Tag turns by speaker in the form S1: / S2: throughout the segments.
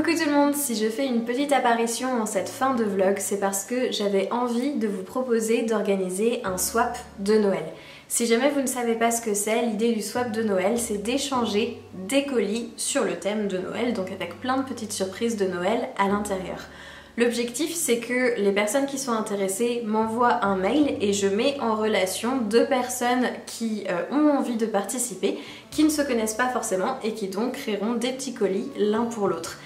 S1: Coucou tout le monde, si je fais une petite apparition en cette fin de vlog, c'est parce que j'avais envie de vous proposer d'organiser un swap de Noël. Si jamais vous ne savez pas ce que c'est, l'idée du swap de Noël, c'est d'échanger des colis sur le thème de Noël, donc avec plein de petites surprises de Noël à l'intérieur. L'objectif, c'est que les personnes qui sont intéressées m'envoient un mail et je mets en relation deux personnes qui ont envie de participer, qui ne se connaissent pas forcément et qui donc créeront des petits colis l'un pour l'autre.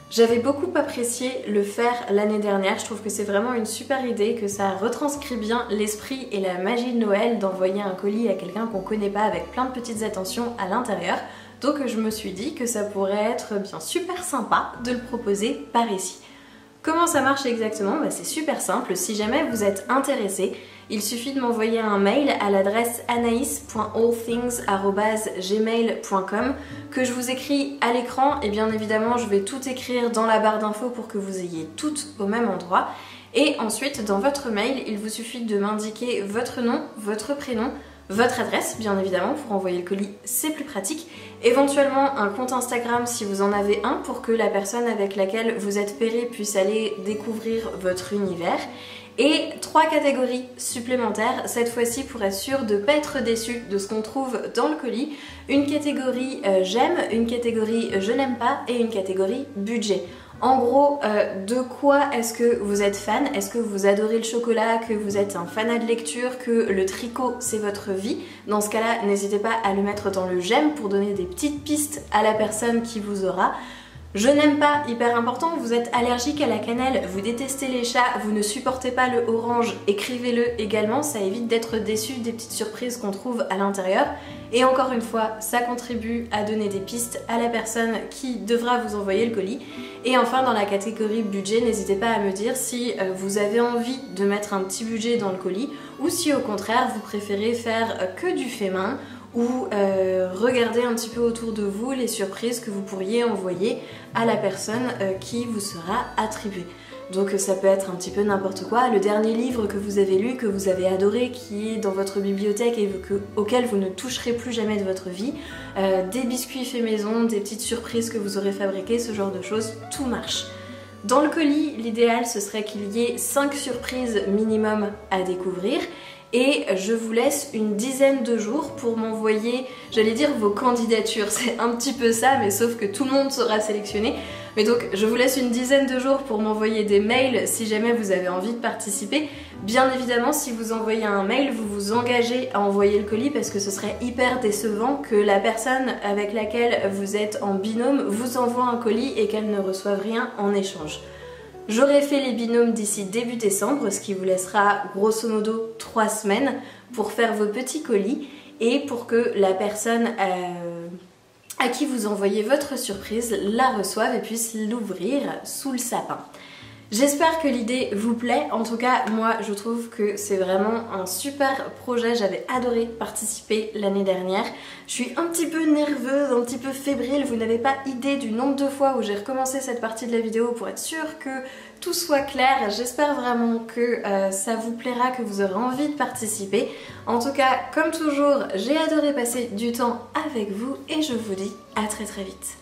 S1: J'avais beaucoup apprécié le faire l'année dernière, je trouve que c'est vraiment une super idée, que ça retranscrit bien l'esprit et la magie de Noël d'envoyer un colis à quelqu'un qu'on connaît pas avec plein de petites attentions à l'intérieur. Donc je me suis dit que ça pourrait être bien super sympa de le proposer par ici. Comment ça marche exactement? C'est super simple, si jamais vous êtes intéressé, il suffit de m'envoyer un mail à l'adresse anaïs.allthings@gmail.com que je vous écris à l'écran et bien évidemment je vais tout écrire dans la barre d'infos pour que vous ayez toutes au même endroit. Et ensuite dans votre mail, il vous suffit de m'indiquer votre nom, votre prénom, votre adresse bien évidemment pour envoyer le colis, c'est plus pratique, éventuellement un compte Instagram si vous en avez un pour que la personne avec laquelle vous êtes pairé puisse aller découvrir votre univers, et 3 catégories supplémentaires cette fois-ci pour être sûr de ne pas être déçu de ce qu'on trouve dans le colis. Une catégorie j'aime, une catégorie je n'aime pas et une catégorie budget. En gros, de quoi est-ce que vous êtes fan? Est-ce que vous adorez le chocolat, que vous êtes un fanat de lecture, que le tricot c'est votre vie? Dans ce cas-là, n'hésitez pas à le mettre dans le j'aime pour donner des petites pistes à la personne qui vous aura. Je n'aime pas, hyper important, vous êtes allergique à la cannelle, vous détestez les chats, vous ne supportez pas le orange, écrivez-le également, ça évite d'être déçu des petites surprises qu'on trouve à l'intérieur. Et encore une fois, ça contribue à donner des pistes à la personne qui devra vous envoyer le colis. Et enfin, dans la catégorie budget, n'hésitez pas à me dire si vous avez envie de mettre un petit budget dans le colis ou si au contraire vous préférez faire que du fait main ou regardez un petit peu autour de vous les surprises que vous pourriez envoyer à la personne qui vous sera attribuée. Donc ça peut être un petit peu n'importe quoi. Le dernier livre que vous avez lu, que vous avez adoré, qui est dans votre bibliothèque et auquel vous ne toucherez plus jamais de votre vie, des biscuits faits maison, des petites surprises que vous aurez fabriquées, ce genre de choses, tout marche. Dans le colis, l'idéal ce serait qu'il y ait 5 surprises minimum à découvrir. Et je vous laisse une dizaine de jours pour m'envoyer, j'allais dire vos candidatures, c'est un petit peu ça, mais sauf que tout le monde sera sélectionné. Mais donc je vous laisse une dizaine de jours pour m'envoyer des mails si jamais vous avez envie de participer. Bien évidemment, si vous envoyez un mail, vous vous engagez à envoyer le colis parce que ce serait hyper décevant que la personne avec laquelle vous êtes en binôme vous envoie un colis et qu'elle ne reçoive rien en échange. J'aurai fait les binômes d'ici début décembre, ce qui vous laissera grosso modo 3 semaines pour faire vos petits colis et pour que la personne à qui vous envoyez votre surprise la reçoive et puisse l'ouvrir sous le sapin. J'espère que l'idée vous plaît, en tout cas moi je trouve que c'est vraiment un super projet, j'avais adoré participer l'année dernière. Je suis un petit peu nerveuse, un petit peu fébrile, vous n'avez pas idée du nombre de fois où j'ai recommencé cette partie de la vidéo pour être sûre que tout soit clair. J'espère vraiment que ça vous plaira, que vous aurez envie de participer. En tout cas, comme toujours, j'ai adoré passer du temps avec vous et je vous dis à très très vite.